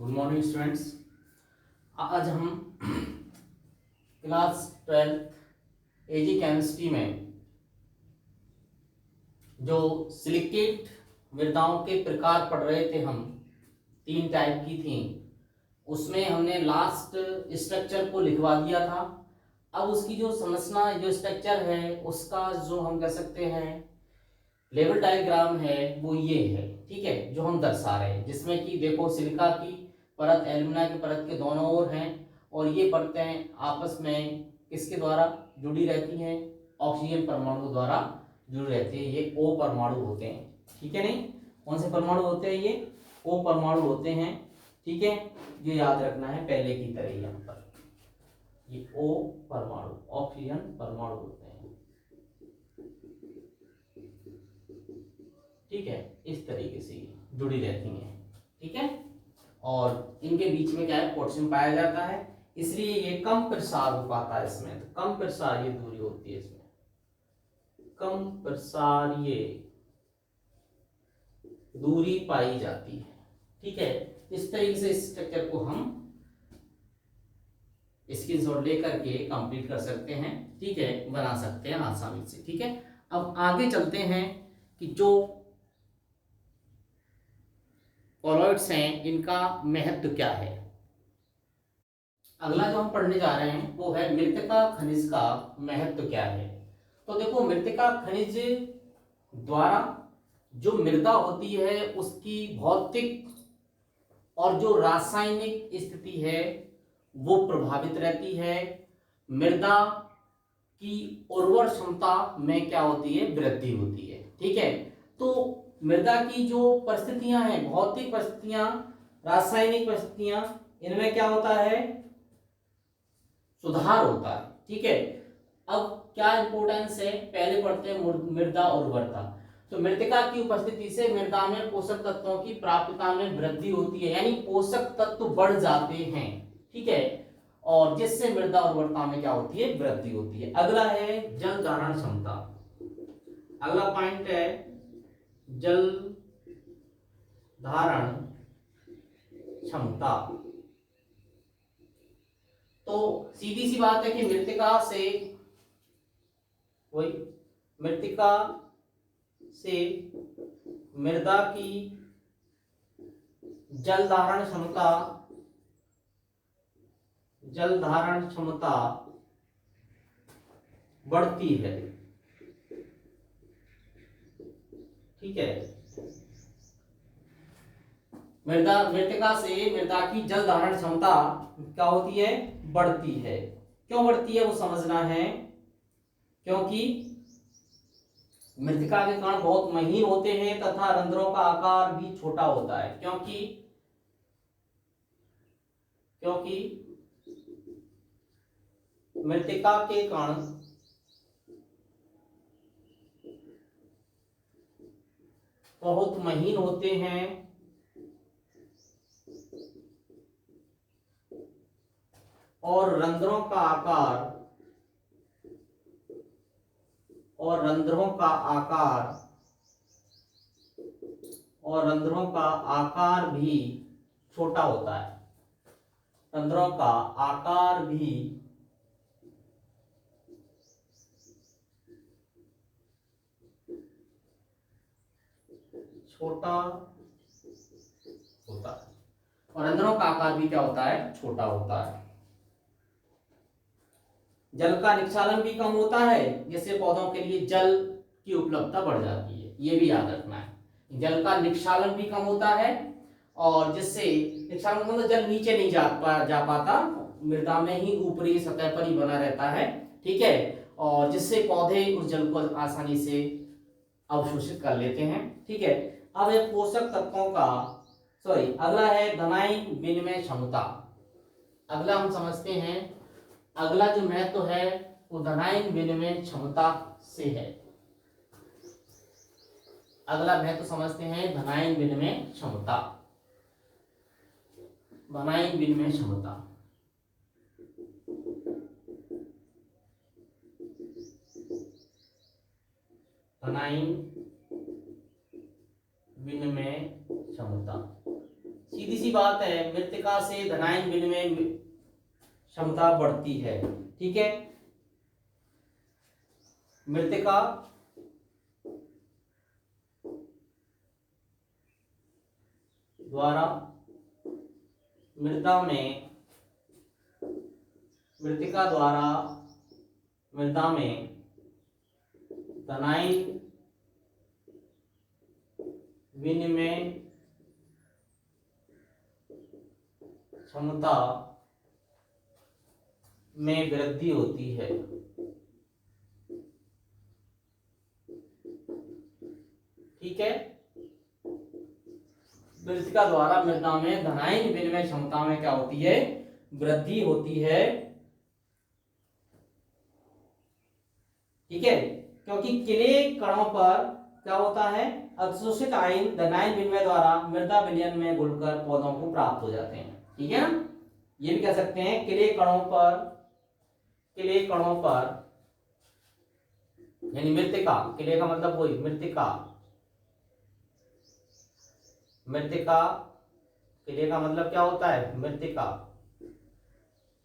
Good morning students. आज हम class 12 एजी chemistry में जो सिलिकेट मृदाओं के प्रकार पढ़ रहे थे। हम 3 टाइप की थी, उसमें हमने लास्ट स्ट्रक्चर को लिखवा दिया था। अब उसकी जो संरचना जो स्ट्रक्चर है उसका जो हम कह सकते हैं लेवल डायग्राम है वो ये है, ठीक है, जो हम दर्शा रहे हैं, जिसमें कि देखो सिलिका की परत एल्यूमिना की परत के दोनों ओर हैं और ये परतें आपस में किसके द्वारा जुड़ी रहती हैं, ऑक्सीजन परमाणु द्वारा जुड़ी रहती है। ये O परमाणु होते हैं, ठीक है। नहीं, कौन से परमाणु होते हैं? ये O परमाणु होते हैं, ठीक है। ये याद रखना है पहले की तरह ही, यहाँ पर ये O परमाणु ऑक्सीजन परमाणु होते हैं, ठीक है। इस तरीके से जुड़ी रहती हैं, ठीक है। और इनके बीच में क्या है, पोटेशियम पाया जाता है, इसलिए ये कम प्रसार हो पाता है इसमें। तो कम प्रसार ये दूरी होती है इसमें, कम प्रसार ये दूरी पाई जाती है, ठीक है। इस तरीके से इस स्ट्रक्चर को हम स्क्रीनशॉट लेकर के कंप्लीट कर सकते हैं, ठीक है, बना सकते हैं आसानी से, ठीक है। अब आगे चलते हैं कि जो कॉलॉइड्स हैं इनका महत्व क्या है। अगला जो हम पढ़ने जा रहे हैं वो है मृत्तिका खनिज का महत्व क्या है। तो देखो, मृत्तिका खनिज द्वारा जो मृदा होती है उसकी भौतिक और जो रासायनिक स्थिति है वो प्रभावित रहती है। मृदा की उर्वर क्षमता में क्या होती है, वृद्धि होती है, ठीक है। तो मृदा की जो परिस्थितियां हैं, भौतिक परिस्थितियां, रासायनिक परिस्थितियां, इनमें क्या होता है, सुधार होता है, ठीक है। अब क्या इंपॉर्टेंस है, पहले पढ़ते हैं मृदा उर्वरता। तो मृत्तिका की उपस्थिति से मृदा में पोषक तत्वों की प्राप्यता में वृद्धि होती है, यानी पोषक तत्व बढ़ जाते हैं, ठीक है। और जिससे मृदा उर्वरता में क्या होती है, वृद्धि होती है। अगला है जल धारण क्षमता। अगला पॉइंट है जल धारण क्षमता। तो सीधी सी बात है कि मृत्तिका से मृदा की जल धारण क्षमता बढ़ती है, ठीक है। मृत्तिका से मृदा की जल धारण क्षमता क्या होती है, बढ़ती है। क्यों बढ़ती है वो समझना है, क्योंकि मृत्तिका के कण बहुत महीन होते हैं तथा रंध्रों का आकार भी छोटा होता है, क्योंकि मृत्तिका के कण बहुत महीन होते हैं और रंध्रों का आकार भी छोटा होता है। रंध्रों का आकार भी छोटा होता है, और रंध्रों का आकार भी क्या होता है, छोटा होता है। जल का निक्षालन भी कम होता है, जिससे पौधों के लिए जल की उपलब्धता बढ़ जाती है, ये भी याद रखना है। जल का निक्षालन भी कम होता है, और जिससे निक्षालन मतलब जल नीचे नहीं जा पाता, मृदा में ही ऊपरी सतह पर ही बना रहता है, ठीक है। और जिससे पौधे उस जल को आसानी से अवशोषित कर लेते हैं, ठीक है। अब एक पोषक तत्वों का अगला है धनायन विनिमय क्षमता। अगला हम समझते हैं, अगला जो महत्व है वो धनायन विनिमय क्षमता से है। अगला महत्व समझते हैं धनायन विनिमय क्षमता। धनायन विनिमय क्षमता, धनायन विनिमय क्षमता, सीधे सीधी सी बात है, मृत्तिका से धनायन विनिमय क्षमता बढ़ती है। ठीक है, मृत्तिका द्वारा मृदा में धनायन विनिमय क्षमता में वृद्धि होती है। ठीक है, मृत्तिका द्वारा मृदा में धनायन विनिमय क्षमता में क्या होती है, वृद्धि होती है। ठीक है, क्योंकि किले कणों पर क्या होता है, अवशोषित आयन धनायन विनिमय द्वारा मृदा विलयन में घुलकर पौधों को प्राप्त हो जाते हैं। ठीक है ना, ये भी कह सकते हैं किले कणों पर यानी मृत्तिका, किले का मतलब वही मृत्तिका, किले का मतलब क्या होता है, मृत्तिका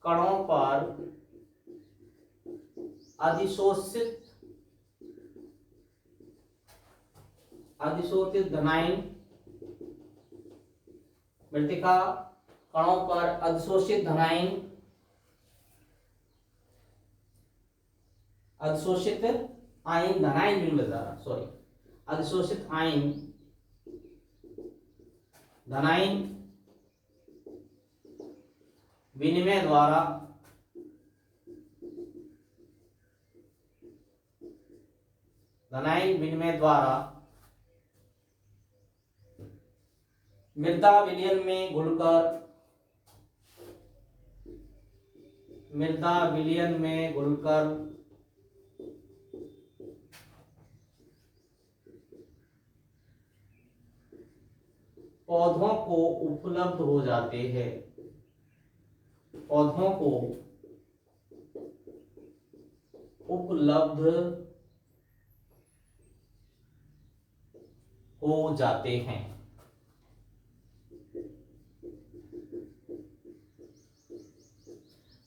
कणों पर अधिशोषित धनायन, मृत्तिका कणों पर अधिशोषित आयन धनायन विनिमय द्वारा, सॉरी, अधिशोषित आयन धनायन विनिमय द्वारा मृदा विलयन में घुलकर पौधों को उपलब्ध हो जाते हैं,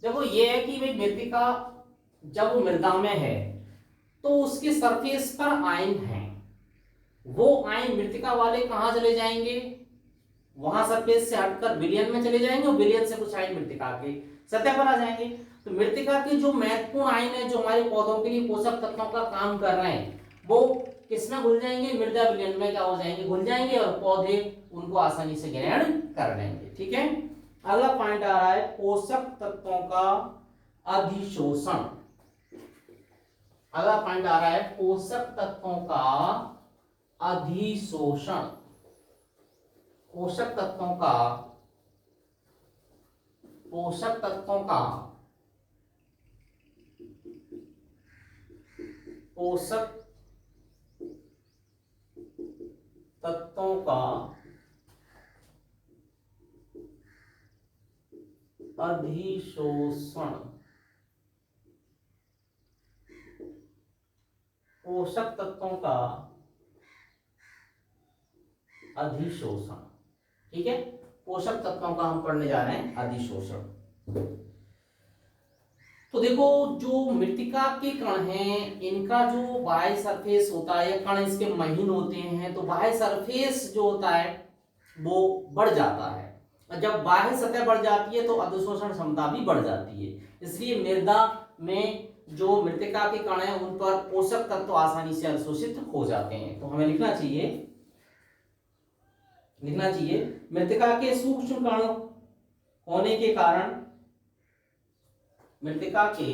देखो ये है कि भाई मृत्तिका जब मृदा में है तो उसके सरफेस पर आयन है, वो आयन मृत्तिका वाले कहां चले जाएंगे, वहां सरफेस से हटकर विलयन में चले जाएंगे और विलयन से कुछ आयन मृत्तिका के सतह पर आ जाएंगे। तो मृत्तिका के जो महत्वपूर्ण आयन है जो हमारे पौधों के लिए पोषक तत्वों का काम कर रहे हैं, वो किसमें घुल जाएंगे, मृदा विलयन में क्या हो जाएंगे, घुल जाएंगे और पौधे उनको आसानी से ग्रहण कर लेंगे। ठीक है, अगला पॉइंट आ रहा है पोषक तत्वों का अधिशोषण। अगला पॉइंट आ रहा है पोषक तत्वों का अधिशोषण। पोषक तत्वों का अधिशोषण। पोषक तत्वों का अधिशोषण। ठीक है, पोषक तत्वों का हम पढ़ने जा रहे हैं अधिशोषण। तो देखो जो मृत्तिका के कण हैं, इनका जो बाह्य सरफेस होता है, कण इसके महीन होते हैं, तो बाह्य सरफेस जो होता है वो बढ़ जाता है, और जब बाह्य सतह बढ़ जाती है तो अधिशोषण क्षमता भी बढ़ जाती है। इसलिए मृदा में जो मृत्तिका के कण हैं उन पर पोषक तत्व आसानी से अधिशोषित हो जाते हैं। तो हमें लिखना चाहिए मृत्तिका के सूक्ष्म कण होने के कारण, मृत्तिका के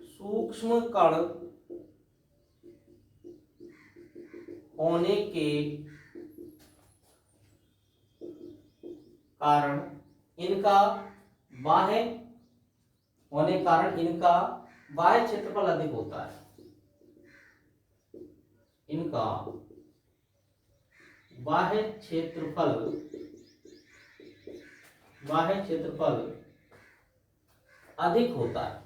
सूक्ष्म कण होने के कारण इनका बाह्य क्षेत्रफल अधिक होता है। इनका बाह्य क्षेत्रफल अधिक होता है।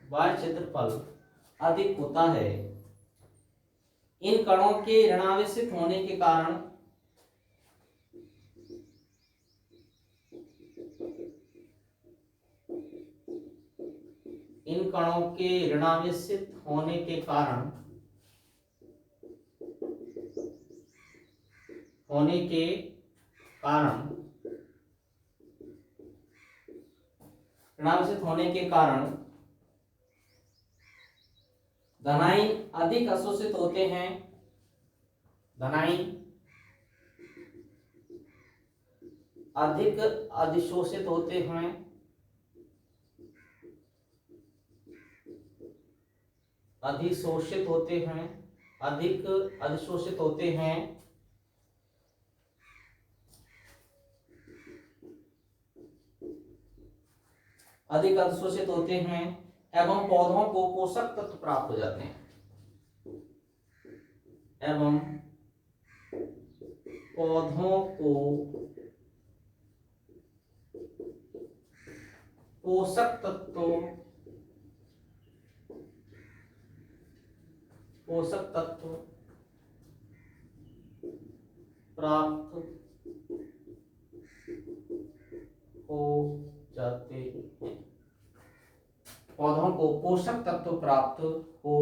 वायु क्षेत्रफल अधिक होता है। इन कणों के ऋणावेशित होने के कारण इन कणों के ऋणावेशित होने के कारण ऋणावेशित होने के कारण धनायन अधिक अवशोषित होते हैं। धनायन अधिक अधिशोषित होते हैं। अधिशोषित होते हैं, अधिक अधिशोषित होते हैं। अधिक अधिशोषित होते हैं एवं पौधों को पोषक तत्व प्राप्त हो जाते हैं। एवं पौधों को पोषक तत्व प्राप्त हो जाते हैं। पौधों को पोषक तत्व प्राप्त हो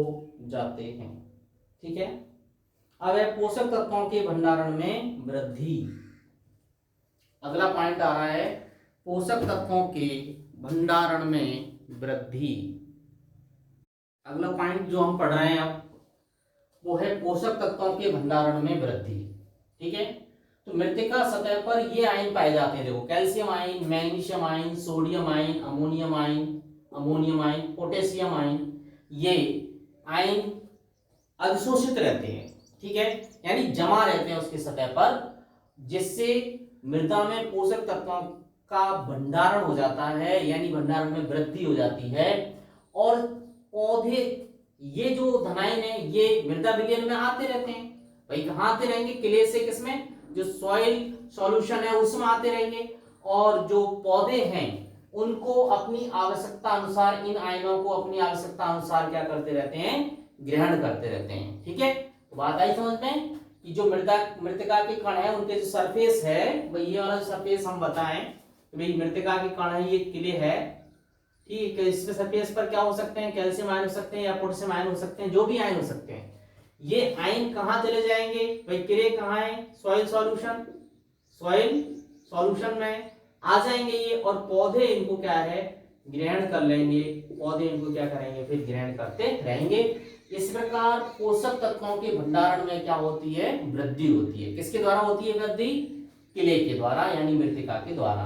जाते हैं। ठीक है। अब है पोषक तत्वों के भंडारण में वृद्धि। अगला पॉइंट आ रहा है पोषक तत्वों के भंडारण में वृद्धि। अगला पॉइंट जो हम पढ़ रहे हैं अब वो है पोषक तत्वों के भंडारण में वृद्धि। ठीक है। तो मृत्तिका सतह पर ये आयन पाए जाते हैं। देखो, calcium ion, magnesium ion, sodium ion, ammonium ion, potassium ion, ये आयन अधिशोषित रहते हैं। ठीक है, यानी जमा रहते हैं उसकी सतह पर, जिससे मृदा में पोषक तत्वों का भंडारण हो जाता है, यानी भंडारण में वृद्धि हो जाती है। और पौधे, ये जो धनायन है, ये मृदा विलयन में आते रहते हैं। भाई कहाँ आते रहेंगे? क्ले से किसमें? जो सॉइल सॉल्यूशन है उसमें आते रहेंगे। और जो पौधे हैं उनको अपनी आवश्यकता अनुसार, इन आयनों को अपनी आवश्यकता अनुसार क्या करते रहते हैं? ग्रहण करते रहते हैं। ठीक है, तो बात आई समझ में कि जो मृतिका के कण है उनके जो सरफेस है, भाई ये वाला सरफेस हम बताएं, भाई मृतिका के कण है, ये क्ले है। ठीक है, इसमें सरफेस पर क्या हो सकते हैं? कैल्शियम आयन हो सकते हैं या पोटेशियम आयन हो सकते हैं, जो भी आयन हो सकते हैं। ये आयन कहाँ चले जाएंगे? भाई क्ले कहाँ है? सॉइल सॉल्यूशन में आ जाएंगे ये, और पौधे इनको क्या है? ग्रहण कर लेंगे। पौधे इनको क्या करेंगे? फिर ग्रहण करते रहेंगे। इस प्रकार पोषक तत्वों के भंडारण में क्या होती है? वृद्धि होती है। किसके द्वारा होती है वृद्धि? क्ले के द्वारा, यानी मृतिका के द्वारा।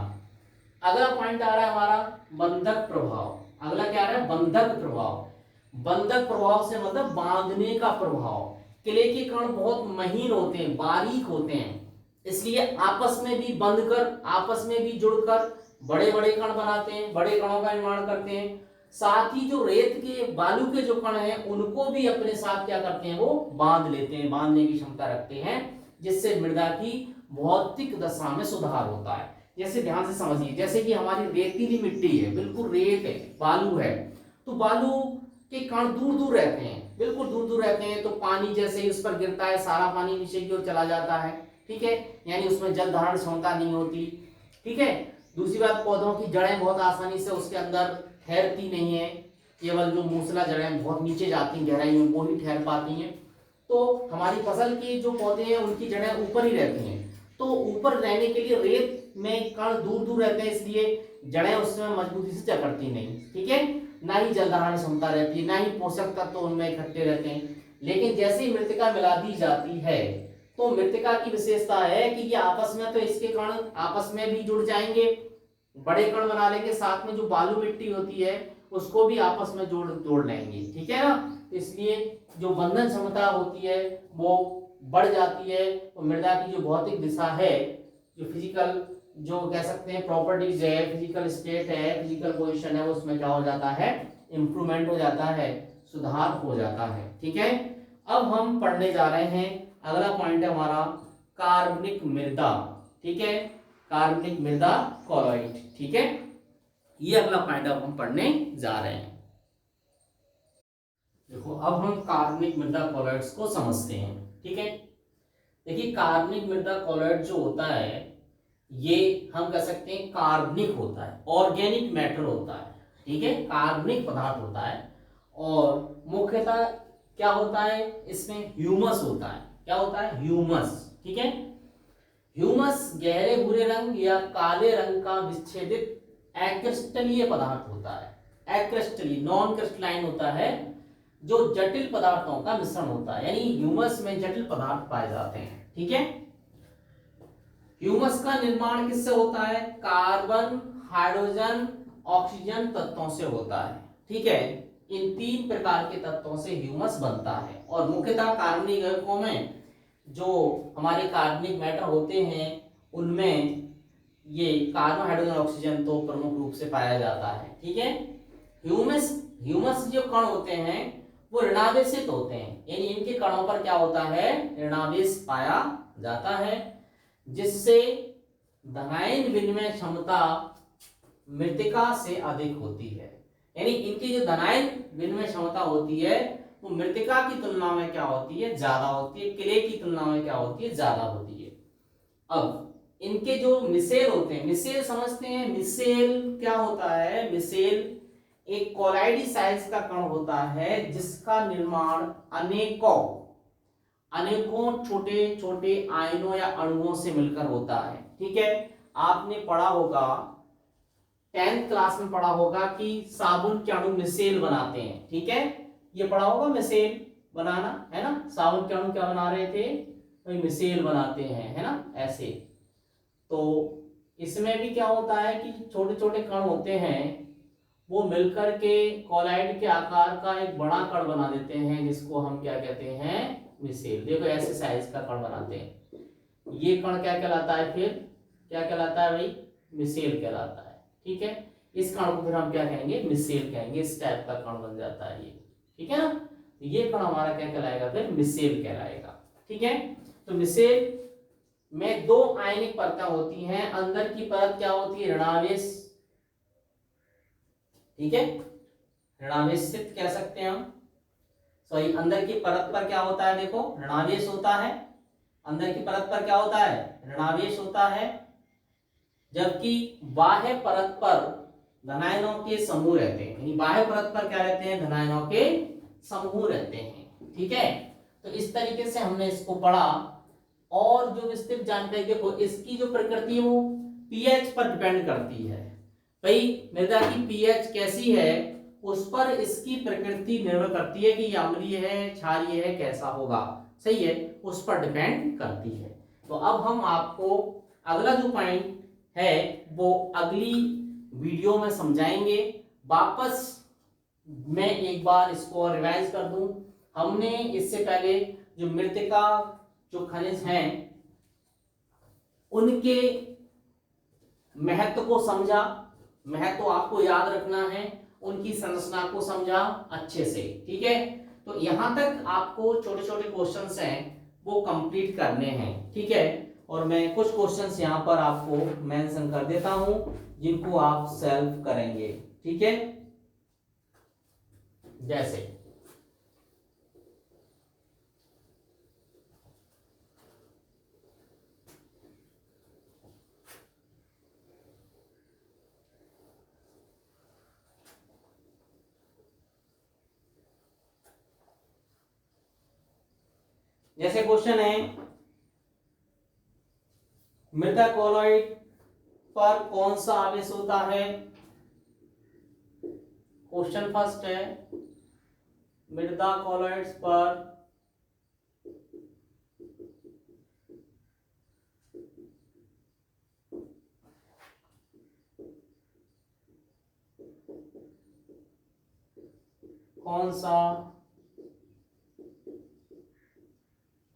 अगला पॉइंट आ रहा है हमारा बंधक प्रभाव। अगला क्या आ रहा है? बंधक प्रभाव। बंधक प्रभाव से मतलब बांधने का प्रभाव। क्ले के कण बहुत महीन होते हैं, बारीक होते हैं, इसलिए आपस में भी बंधकर, आपस में भी जुड़कर बड़े बड़े कण बनाते हैं, बड़े कणों का निर्माण करते हैं। साथ ही जो रेत के, बालू के जो कण हैं उनको भी अपने साथ क्या करते हैं? वो बांध लेते हैं, बांधने की क्षमता रखते हैं, जिससे मृदा की भौतिक दशा में सुधार होता है। जैसे ध्यान से समझिए, जैसे कि हमारी रेतीली मिट्टी है, बिल्कुल रेत है, बालू है, तो बालू के कण दूर दूर रहते हैं, बिल्कुल दूर दूर रहते हैं, तो पानी जैसे ही उस पर गिरता है सारा पानी नीचे की ओर चला जाता है। ठीक है, यानी उसमें जल धारण क्षमता नहीं होती। ठीक है, दूसरी बात, पौधों की जड़ें बहुत आसानी से उसके अंदर ठहरती नहीं है, केवल जो मूसला जड़ें बहुत नीचे जाती हैं गहराई में, वो ही ठहर पाती हैं। तो हमारी फसल की जो पौधे हैं उनकी जड़ें ऊपर ही रहती हैं, तो ऊपर रहने के लिए रेत में कण दूर दूर रहते हैं, इसलिए जड़ें उसमें मजबूती से जकड़ती नहीं। ठीक है, ना ही जल धारण क्षमता रहती है, ना ही पोषक तत्व उनमें इकट्ठे रहते हैं। लेकिन जैसे ही मृतिका मिला दी जाती है, तो मृतिका की विशेषता है कि ये आपस में, तो इसके कण आपस में भी जुड़ जाएंगे, बड़े कण बना लेंगे, साथ में जो बालू मिट्टी होती है उसको भी आपस में जोड़ लेंगे। ठीक है ना, इसलिए जो बंधन क्षमता होती है वो बढ़ जाती है, और मृदा की जो भौतिक दिशा है, जो फिजिकल, जो कह सकते हैं प्रॉपर्टीज है, फिजिकल स्टेट है, फिजिकल पोजीशन है, उसमें क्या हो जाता है? इंप्रूवमेंट हो जाता है, सुधार हो जाता है। ठीक है, अब हम पढ़ने जा रहे हैं, अगला पॉइंट है हमारा कार्बनिक मृदा। ठीक है, कार्बनिक मृदा, कॉलॉइड। ठीक है, ये अगला पॉइंट अब हम पढ़ने जा रहे हैं। देखो अब हम कार्बनिक मृदा कॉलॉइड्स को समझते हैं। ठीक है, देखिए कार्बनिक मृदा कॉलॉइड जो होता है ये हम कह सकते हैं कार्बनिक होता है, ऑर्गेनिक मैटर होता है। ठीक है, कार्बनिक पदार्थ होता है और मुख्यतः क्या होता है इसमें ह्यूमस होता है। क्या होता है? ह्यूमस। ठीक है, ह्यूमस गहरे भूरे रंग या काले रंग का विच्छेदित अक्रिस्टलीय पदार्थ होता है। अक्रिस्टलीय नॉन क्रिस्टलाइन होता है, जो जटिल पदार्थों का मिश्रण होता है, यानी ह्यूमस में जटिल पदार्थ पाए जाते हैं। ठीक है, ह्यूमस का निर्माण किससे होता है? कार्बन, हाइड्रोजन, ऑक्सीजन तत्वों से होता है। ठीक है, इन तीन प्रकार के तत्वों से ह्यूमस बनता है और मुख्यतः कार्बनिक यौगिकों में जो हमारे कार्बनिक मैटर होते हैं उनमें ये कार्बन, हाइड्रोजन, ऑक्सीजन तो प्रमुख रूप से पाया जाता है। ठीक है, ह्यूमस ह्यूमस जो कण होते हैं वो ऋणावेशित होते हैं, यानी इनके कणों पर क्या होता है? ऋणावेश पाया जाता है, जिससे धनायन विनिमय क्षमता मृतिका से अधिक होती है। यानी इनकी जो धनायन विनिमय क्षमता होती है वो मृतिका की तुलना में क्या होती है? ज्यादा होती है। क्ले की तुलना में क्या होती है? ज्यादा होती है। अब इनके जो मिसेल होते हैं, मिसेल समझते हैं? मिसेल क्या होता है? मिसेल एक कोलाइडी साइज का कण होता है जिसका निर्माण अनेकों छोटे छोटे आयनों या अणुओं से मिलकर होता है। ठीक है, आपने पढ़ा होगा 10th क्लास में पढ़ा होगा कि साबुन के अणु मिसेल बनाते हैं। ठीक है, ये पढ़ा होगा मिसेल बनाना, है ना? साबुन के अणु क्या बना रहे थे? वही मिसेल बनाते हैं, है ना? ऐसे तो इसमें भी क्या होता है कि छोटे छोटे कण होते हैं वो मिलकर के कोलाइड के आकार का एक बड़ा कण बना देते हैं, जिसको हम क्या कहते हैं? मिसेल। देखो ऐसे साइज का कण बनाते हैं, ये कण क्या कहलाता है? फिर क्या कहलाता है भाई? मिसेल कहलाता है। ठीक है, इस कण को फिर हम क्या कहेंगे? मिसेल कहेंगे। इस टाइप का कण बन जाता है ये। ठीक है ना, तो ये कण हमारा क्या कहलाएगा? फिर मिसेल कहलाएगा। ठीक है, तो मिसेल में दो आयनिक परतें होती हैं। अंदर की परत क्या होती है? ऋणावेश। ठीक है, ऋणावेशित कह सकते हैं हम। सॉरी, अंदर की परत पर क्या होता है? देखो ऋणावेश होता है। अंदर की परत पर क्या होता है? ऋणावेश होता है, जबकि बाह्य परत पर धनायनों के समूह रहते हैं। यानी बाह्य परत पर क्या रहते हैं? धनायनों के समूह रहते हैं। ठीक है, तो इस तरीके से हमने इसको पढ़ा। और जो विस्तृत जानकारी देखो, इसकी जो प्रकृति है वो पीएच पर डिपेंड करती है। भाई मृदा की पीएच कैसी है उस पर इसकी प्रकृति निर्भर करती है कि ये अम्लीय है, क्षारीय है, कैसा होगा। सही है, उस पर डिपेंड करती है। तो अब हम आपको अगला जो पॉइंट है वो अगली वीडियो में समझाएंगे। वापस मैं एक बार इसको रिवाइज कर दूं। हमने इससे पहले जो मृतिका जो खनिज हैं उनके महत्व को समझा। महत्व आपको याद रखना है, उनकी संरचना को समझा अच्छे से। ठीक है, तो यहां तक आपको छोटे छोटे क्वेश्चंस हैं वो कंप्लीट करने हैं। ठीक है, और मैं कुछ क्वेश्चंस यहां पर आपको मेंशन कर देता हूं जिनको आप सेल्फ करेंगे। ठीक है, जैसे क्वेश्चन है, मृदा कॉलॉइड पर कौन सा आवेश होता है? क्वेश्चन फर्स्ट है, मृदा कॉलॉइड्स पर कौन सा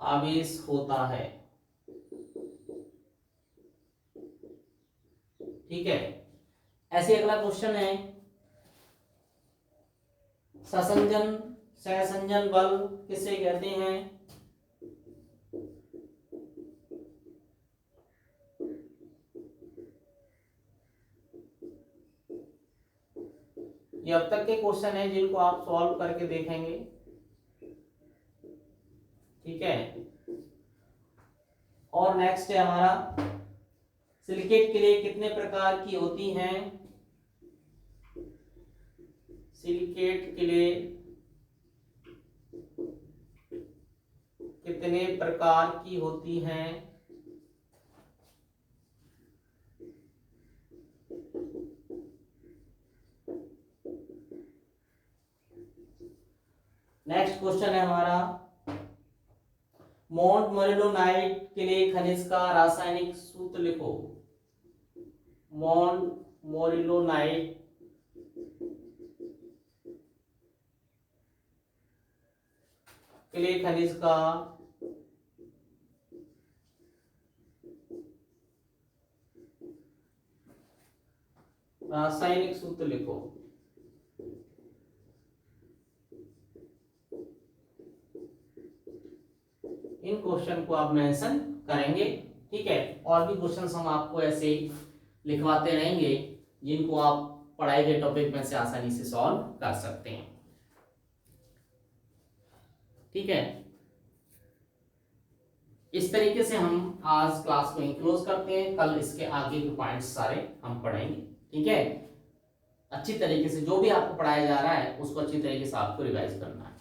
आवेश होता है? ठीक है, ऐसे अगला क्वेश्चन है, सहसंजन बल किसे कहते हैं? ये अब तक के क्वेश्चन है जिनको आप सॉल्व करके देखेंगे। नेक्स्ट है हमारा सिलिकेट क्ले कितने प्रकार की होती हैं। सिलिकेट क्ले कितने प्रकार की होती हैं। नेक्स्ट क्वेश्चन है हमारा मोंट मोरिलोनाइट क्ले खनिज का रासायनिक सूत्र लिखो। मोंट मोरिलोनाइट क्ले खनिज का रासायनिक सूत्र लिखो। इन क्वेश्चन को आप मेंशन करेंगे, ठीक है। और भी क्वेश्चंस हम आपको ऐसे लिखवाते रहेंगे जिनको आप पढ़ाई के टॉपिक में से आसानी से सॉल्व कर सकते हैं, ठीक है। इस तरीके से हम आज क्लास को क्लोज करते हैं। कल इसके आगे के पॉइंट्स सारे हम पढ़ेंगे, ठीक है। अच्छी तरीके से जो भी आपको पढ़ाया जा रहा है उसको अच्छी तरीके से आपको रिवाइज करना है।